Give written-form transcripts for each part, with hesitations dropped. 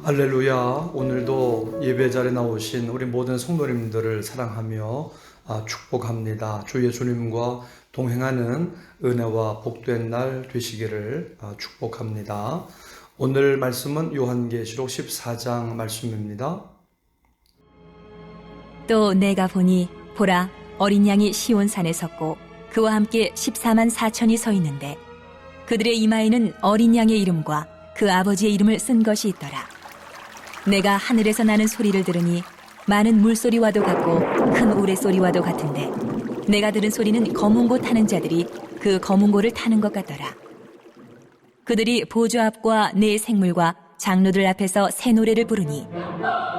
할렐루야. 오늘도 예배 자리에 나오신 우리 모든 성도님들을 사랑하며 축복합니다. 주 예수님과 동행하는 은혜와 복된 날 되시기를 축복합니다. 오늘 말씀은 요한계시록 14장 말씀입니다. 또 내가 보니 보라 어린 양이 시온산에 섰고 그와 함께 14만 4천이 서 있는데 그들의 이마에는 어린 양의 이름과 그 아버지의 이름을 쓴 것이 있더라. 내가 하늘에서 나는 소리를 들으니 많은 물소리와도 같고 큰 우레소리와도 같은데 내가 들은 소리는 검은고 타는 자들이 그 검은고를 타는 것 같더라. 그들이 보좌 앞과 네 생물과 장로들 앞에서 새 노래를 부르니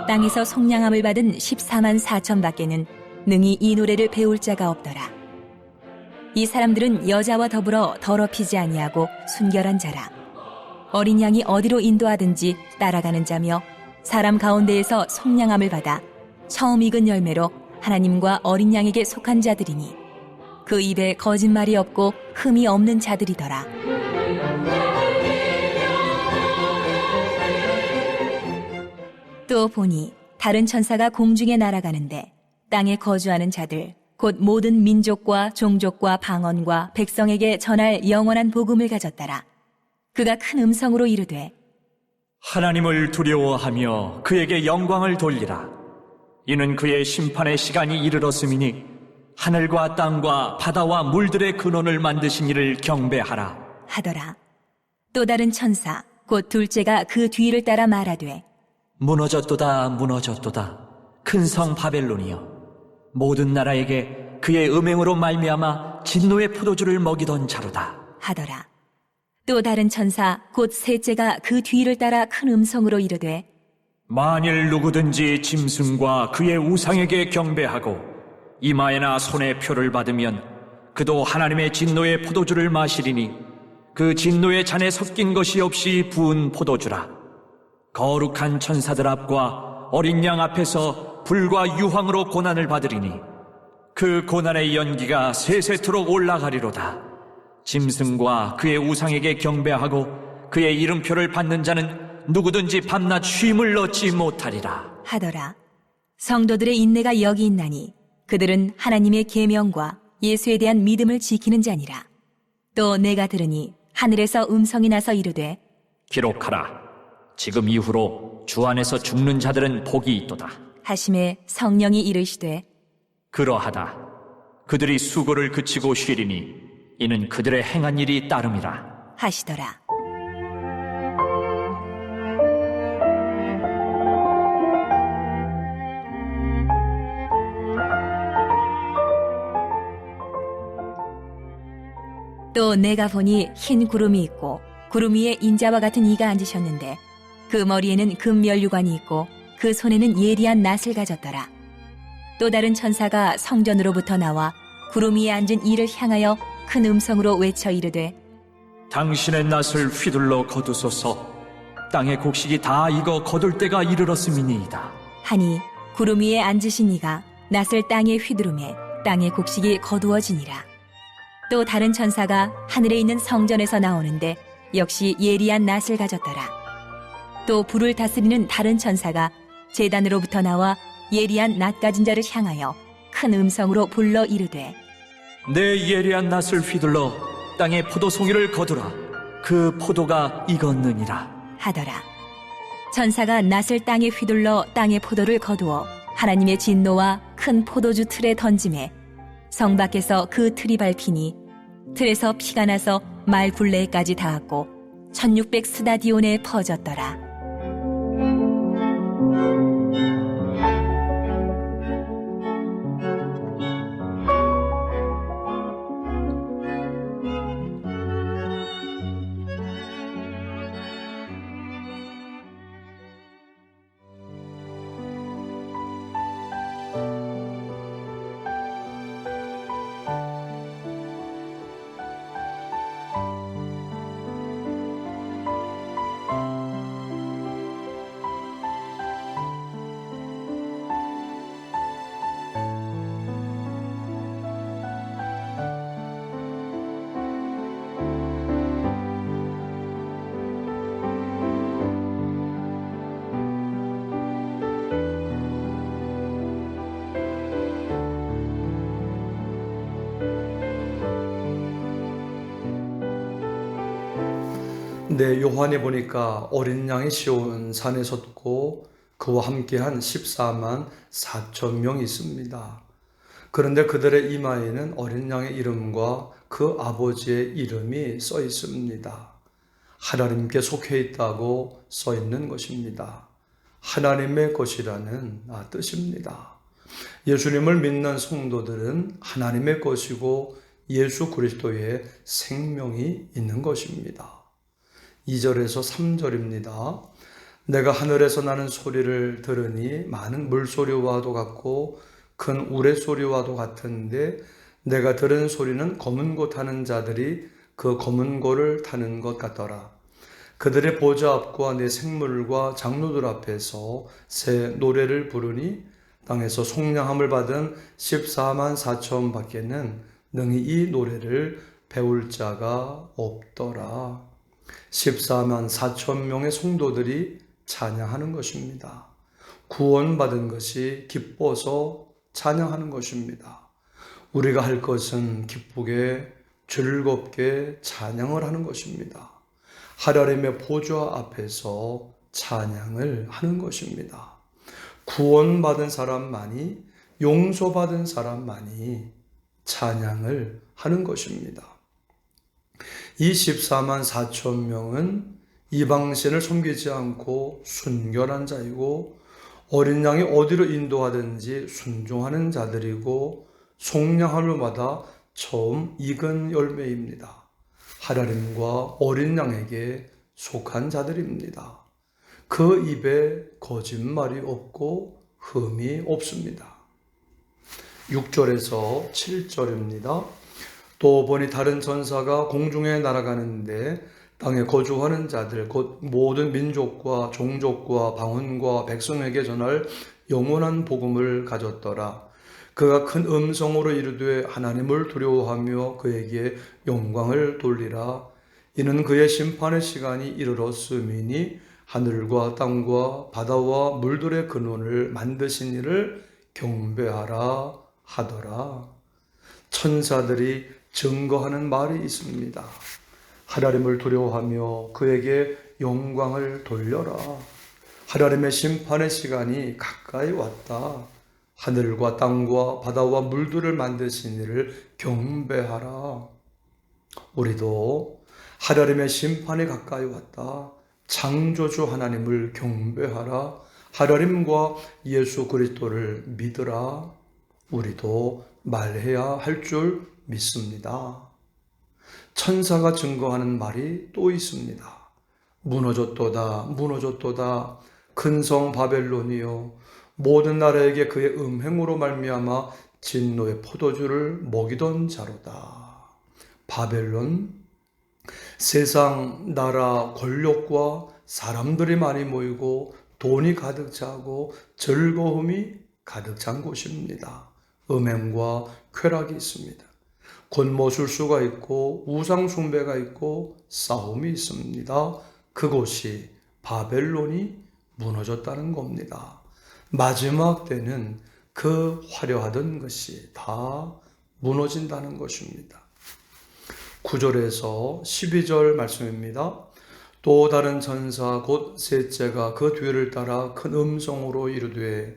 땅에서 속량함을 받은 14만 4천 밖에는 능히 이 노래를 배울 자가 없더라. 이 사람들은 여자와 더불어 더럽히지 아니하고 순결한 자라. 어린 양이 어디로 인도하든지 따라가는 자며 사람 가운데에서 속량함을 받아 처음 익은 열매로 하나님과 어린 양에게 속한 자들이니 그 입에 거짓말이 없고 흠이 없는 자들이더라. 또 보니 다른 천사가 공중에 날아가는데 땅에 거주하는 자들 곧 모든 민족과 종족과 방언과 백성에게 전할 영원한 복음을 가졌더라. 그가 큰 음성으로 이르되 하나님을 두려워하며 그에게 영광을 돌리라. 이는 그의 심판의 시간이 이르렀음이니 하늘과 땅과 바다와 물들의 근원을 만드신 이를 경배하라 하더라. 또 다른 천사 곧 둘째가 그 뒤를 따라 말하되 무너졌도다 무너졌도다 큰 성 바벨론이여, 모든 나라에게 그의 음행으로 말미암아 진노의 포도주를 먹이던 자로다 하더라. 또 다른 천사 곧 셋째가 그 뒤를 따라 큰 음성으로 이르되 만일 누구든지 짐승과 그의 우상에게 경배하고 이마에나 손에 표를 받으면 그도 하나님의 진노의 포도주를 마시리니 그 진노의 잔에 섞인 것이 없이 부은 포도주라. 거룩한 천사들 앞과 어린 양 앞에서 불과 유황으로 고난을 받으리니 그 고난의 연기가 세세토록 올라가리로다. 짐승과 그의 우상에게 경배하고 그의 이름표를 받는 자는 누구든지 밤낮 쉼을 얻지 못하리라 하더라. 성도들의 인내가 여기 있나니 그들은 하나님의 계명과 예수에 대한 믿음을 지키는 자니라. 또 내가 들으니 하늘에서 음성이 나서 이르되 기록하라. 지금 이후로 주 안에서 죽는 자들은 복이 있도다 하심에 성령이 이르시되 그러하다. 그들이 수고를 그치고 쉬리니 이는 그들의 행한 일이 따름이라 하시더라. 또 내가 보니 흰 구름이 있고 구름 위에 인자와 같은 이가 앉으셨는데 그 머리에는 금면류관이 있고 그 손에는 예리한 낫을 가졌더라. 또 다른 천사가 성전으로부터 나와 구름 위에 앉은 이를 향하여 큰 음성으로 외쳐 이르되 당신의 낫을 휘둘러 거두소서. 땅의 곡식이 다 익어 거둘 때가 이르렀음이니이다 하니 구름 위에 앉으신 이가 낫을 땅에 휘두르매 땅의 곡식이 거두어지니라. 또 다른 천사가 하늘에 있는 성전에서 나오는데 역시 예리한 낫을 가졌더라. 또 불을 다스리는 다른 천사가 제단으로부터 나와 예리한 낫 가진 자를 향하여 큰 음성으로 불러 이르되 내 예리한 낫을 휘둘러 땅의 포도송이를 거두라. 그 포도가 익었느니라 하더라. 천사가 낫을 땅에 휘둘러 땅의 포도를 거두어 하나님의 진노와 큰 포도주 틀에 던짐에 성 밖에서 그 틀이 밟히니 틀에서 피가 나서 말 굴레에까지 닿았고 1600 스다디온에 퍼졌더라. 근데 요한이 보니까 어린 양이 시온 산에 섰고 그와 함께한 14만 4천 명이 있습니다. 그런데 그들의 이마에는 어린 양의 이름과 그 아버지의 이름이 써 있습니다. 하나님께 속해 있다고 써 있는 것입니다. 하나님의 것이라는 뜻입니다. 예수님을 믿는 성도들은 하나님의 것이고 예수 그리스도의 생명이 있는 것입니다. 2절에서 3절입니다. 내가 하늘에서 나는 소리를 들으니 많은 물소리와도 같고 큰 우레소리와도 같은데 내가 들은 소리는 검은 고 타는 자들이 그 검은 고를 타는 것 같더라. 그들의 보좌 앞과 내 생물과 장로들 앞에서 새 노래를 부르니 땅에서 속량함을 받은 14만 4천 밖에는 능히 이 노래를 배울 자가 없더라. 14만 4천 명의 성도들이 찬양하는 것입니다. 구원받은 것이 기뻐서 찬양하는 것입니다. 우리가 할 것은 기쁘게 즐겁게 찬양을 하는 것입니다. 하나님의 보좌 앞에서 찬양을 하는 것입니다. 구원받은 사람만이, 용서받은 사람만이 찬양을 하는 것입니다. 이 14만 4천 명은 이방신을 섬기지 않고 순결한 자이고 어린 양이 어디로 인도하든지 순종하는 자들이고 속량함을 받아 처음 익은 열매입니다. 하나님과 어린 양에게 속한 자들입니다. 그 입에 거짓말이 없고 흠이 없습니다. 6절에서 7절입니다. 또 보니 다른 전사가 공중에 날아가는데 땅에 거주하는 자들 곧 모든 민족과 종족과 방언과 백성에게 전할 영원한 복음을 가졌더라. 그가 큰 음성으로 이르되 하나님을 두려워하며 그에게 영광을 돌리라. 이는 그의 심판의 시간이 이르렀음이니 하늘과 땅과 바다와 물들의 근원을 만드신 이를 경배하라 하더라. 천사들이 증거하는 말이 있습니다. 하나님을 두려워하며 그에게 영광을 돌려라. 하나님의 심판의 시간이 가까이 왔다. 하늘과 땅과 바다와 물들을 만드신 이를 경배하라. 우리도 하나님의 심판이 가까이 왔다. 창조주 하나님을 경배하라. 하나님과 예수 그리스도를 믿으라. 우리도 말해야 할 줄 믿습니다. 천사가 증거하는 말이 또 있습니다. 무너졌도다, 무너졌도다. 큰 성 바벨론이요, 모든 나라에게 그의 음행으로 말미암아 진노의 포도주를 먹이던 자로다. 바벨론, 세상, 나라, 권력과 사람들이 많이 모이고 돈이 가득 차고 즐거움이 가득 찬 곳입니다. 음행과 쾌락이 있습니다. 권모술수가 있고 우상 숭배가 있고 싸움이 있습니다. 그곳이 바벨론이 무너졌다는 겁니다. 마지막 때는 그 화려하던 것이 다 무너진다는 것입니다. 9절에서 12절 말씀입니다. 또 다른 천사 곧 셋째가 그 뒤를 따라 큰 음성으로 이르되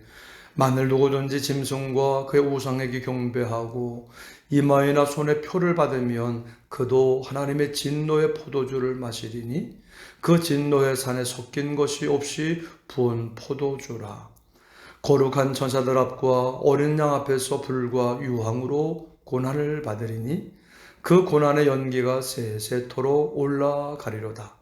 만일 누구든지 짐승과 그의 우상에게 경배하고 이마에나 손에 표를 받으면 그도 하나님의 진노의 포도주를 마시리니 그 진노의 산에 섞인 것이 없이 부은 포도주라. 거룩한 천사들 앞과 어린 양 앞에서 불과 유황으로 고난을 받으리니 그 고난의 연기가 세세토록 올라가리로다.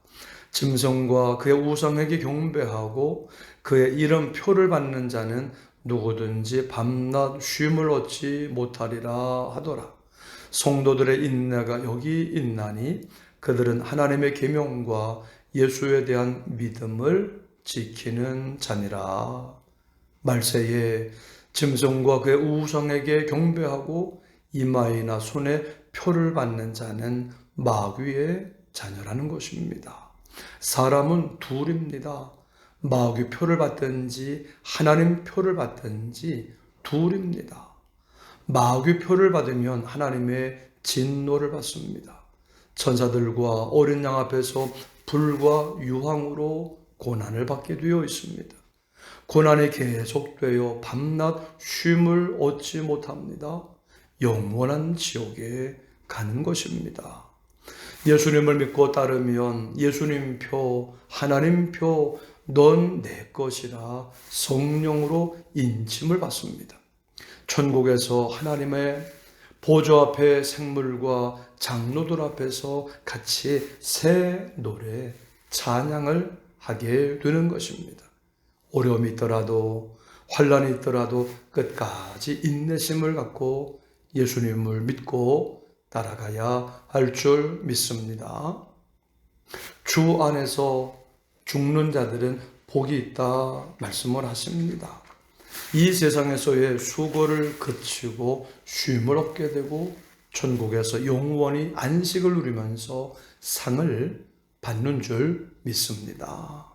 짐승과 그의 우상에게 경배하고 그의 이름 표를 받는 자는 누구든지 밤낮 쉼을 얻지 못하리라 하더라. 성도들의 인내가 여기 있나니 그들은 하나님의 계명과 예수에 대한 믿음을 지키는 자니라. 말세에 짐승과 그의 우상에게 경배하고 이마에나 손에 표를 받는 자는 마귀의 자녀라는 것입니다. 사람은 둘입니다. 마귀 표를 받든지 하나님 표를 받든지 둘입니다. 마귀 표를 받으면 하나님의 진노를 받습니다. 천사들과 어린 양 앞에서 불과 유황으로 고난을 받게 되어 있습니다. 고난이 계속되어 밤낮 쉼을 얻지 못합니다. 영원한 지옥에 가는 것입니다. 예수님을 믿고 따르면 예수님 표, 하나님 표, 넌 내 것이라 성령으로 인침을 받습니다. 천국에서 하나님의 보좌 앞에 생물과 장로들 앞에서 같이 새 노래, 찬양을 하게 되는 것입니다. 어려움이 있더라도 환난이 있더라도 끝까지 인내심을 갖고 예수님을 믿고 따라가야 할 줄 믿습니다. 주 안에서 죽는 자들은 복이 있다 말씀을 하십니다. 이 세상에서의 수고를 그치고 쉼을 얻게 되고 천국에서 영원히 안식을 누리면서 상을 받는 줄 믿습니다.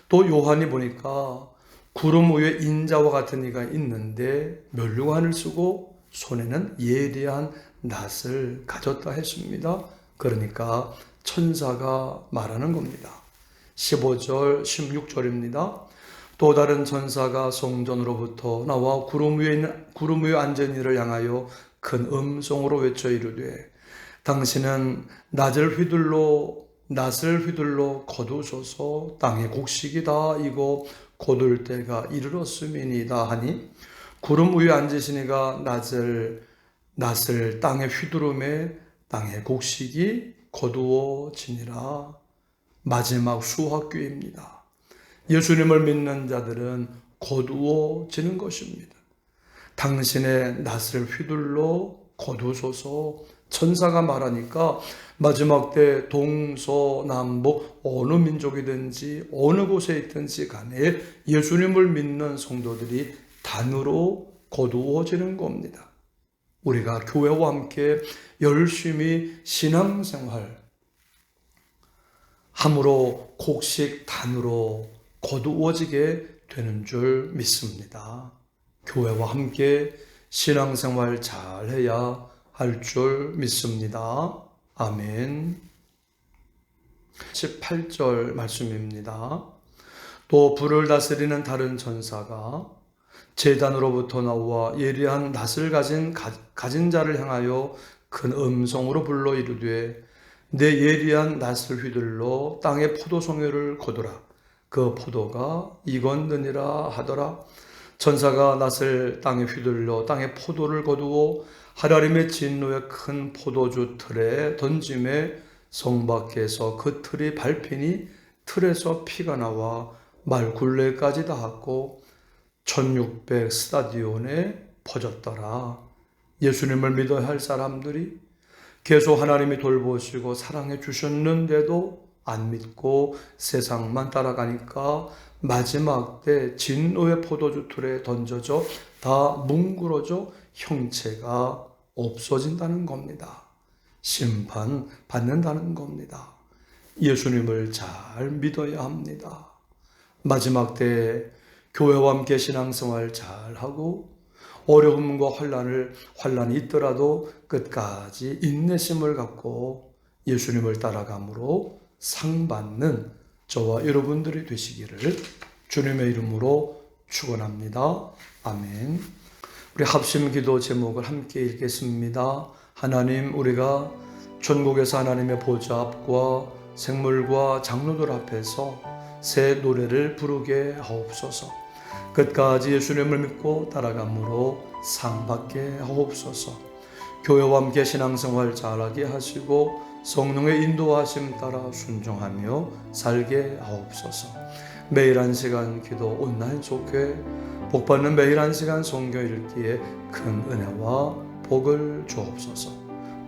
또 요한이 보니까 구름 위에 인자와 같은 이가 있는데 면류관을 쓰고 손에는 예리한 낫을 가졌다 했습니다. 그러니까 천사가 말하는 겁니다. 15절, 16절입니다. 또 다른 천사가 성전으로부터 나와 구름 위에 앉은 이를 향하여 큰 음성으로 외쳐 이르되 당신은 낫을 휘둘러 거두소서 땅의 곡식이다 이고 거둘 때가 이르렀음이니이다 하니 구름 위에 앉으신 이가 낫을 땅에 휘두르매 땅의 곡식이 거두어지니라. 마지막 수학교입니다. 예수님을 믿는 자들은 거두어지는 것입니다. 당신의 낫을 휘둘러 거두소서. 천사가 말하니까 마지막 때 동서남북 어느 민족이든지 어느 곳에 있든지 간에 예수님을 믿는 성도들이 단으로 거두어지는 겁니다. 우리가 교회와 함께 열심히 신앙생활 함으로 곡식 단으로 거두어지게 되는 줄 믿습니다. 교회와 함께 신앙생활 잘해야 할 줄 믿습니다. 아멘. 18절 말씀입니다. 또 불을 다스리는 다른 천사가 제단으로부터 나와 예리한 낫을 가진 자를 향하여 큰 음성으로 불러 이르되 내 예리한 낫을 휘둘러 땅의 포도송이를 거두라. 그 포도가 익었느니라 하더라. 천사가 낫을 땅에 휘둘러 땅의 포도를 거두어 하나님의 진노의 큰 포도주 틀에 던짐에 성 밖에서 그 틀이 밟히니 틀에서 피가 나와 말 굴레까지 닿았고 1600 스타디온에 퍼졌더라. 예수님을 믿어야 할 사람들이 계속 하나님이 돌보시고 사랑해 주셨는데도 안 믿고 세상만 따라가니까 마지막 때 진노의 포도주 틀에 던져져 다 뭉그러져 형체가 없어진다는 겁니다. 심판받는다는 겁니다. 예수님을 잘 믿어야 합니다. 마지막 때 교회와 함께 신앙생활 잘하고 어려움과 환난이 있더라도 끝까지 인내심을 갖고 예수님을 따라감으로 상 받는 저와 여러분들이 되시기를 주님의 이름으로 축원합니다. 아멘. 우리 합심 기도 제목을 함께 읽겠습니다. 하나님, 우리가 천국에서 하나님의 보좌 앞과 생물과 장로들 앞에서 새 노래를 부르게 하옵소서. 끝까지 예수님을 믿고 따라감으로 상 받게 하옵소서. 교회와 함께 신앙생활 잘하게 하시고 성령의 인도하심 따라 순종하며 살게 하옵소서. 매일 한 시간 기도 온라인 속회 복받는 매일 한 시간 성경 읽기에 큰 은혜와 복을 주옵소서.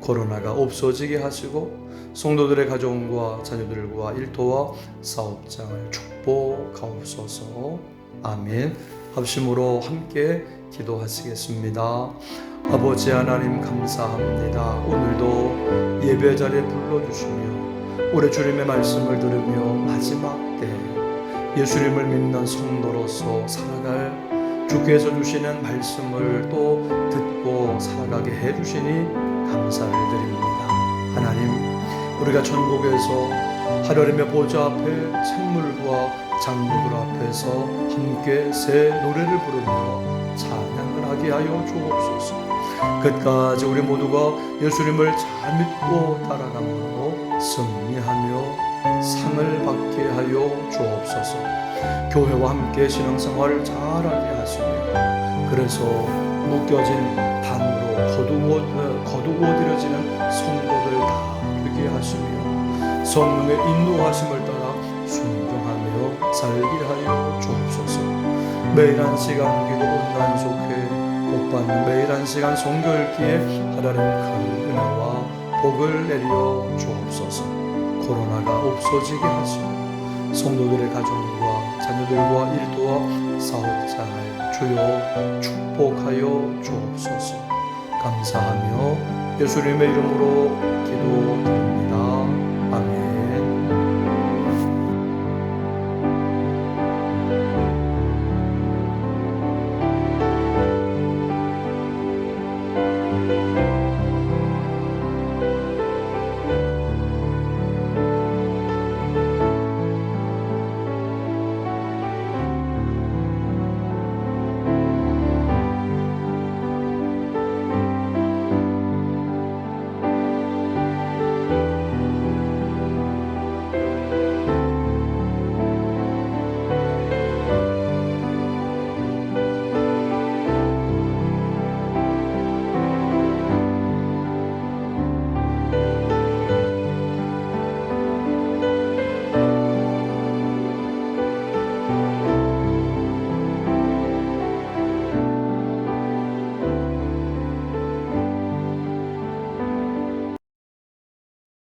코로나가 없어지게 하시고 성도들의 가정과 자녀들과 일터와 사업장을 축복하옵소서. 아멘. 합심으로 함께 기도하시겠습니다. 아버지 하나님 감사합니다. 오늘도 예배 자리에 불러주시며 우리 주님의 말씀을 들으며 마지막 때 예수님을 믿는 성도로서 살아갈 주께서 주시는 말씀을 또 듣고 살아가게 해주시니 감사를 드립니다. 하나님, 우리가 천국에서 하나님의 보좌 앞에 생물과 장로들 앞에서 함께 새 노래를 부르며 찬양을 하게 하여 주옵소서. 끝까지 우리 모두가 예수님을 잘 믿고 따라감으로 승리하며 상을 받게 하여 주옵소서. 교회와 함께 신앙생활을 잘하게 하시며 그래서 묶여진 단으로 거두어들여지는 성도들 다 되게 하시며 성령의 인도하심을 따라 순종하며 살게 하여 주옵소서. 매일 한 시간 기도 온라인 속해 복받는 매일 한 시간 성교 읽기에 하나님 큰 은혜와 복을 내려 주옵소서. 코로나가 없어지게 하시고 성도들의 가정과 자녀들과 일터와 사업장을 주여 축복하여 주옵소서. 감사하며 예수님의 이름으로 기도드립니다. 아멘.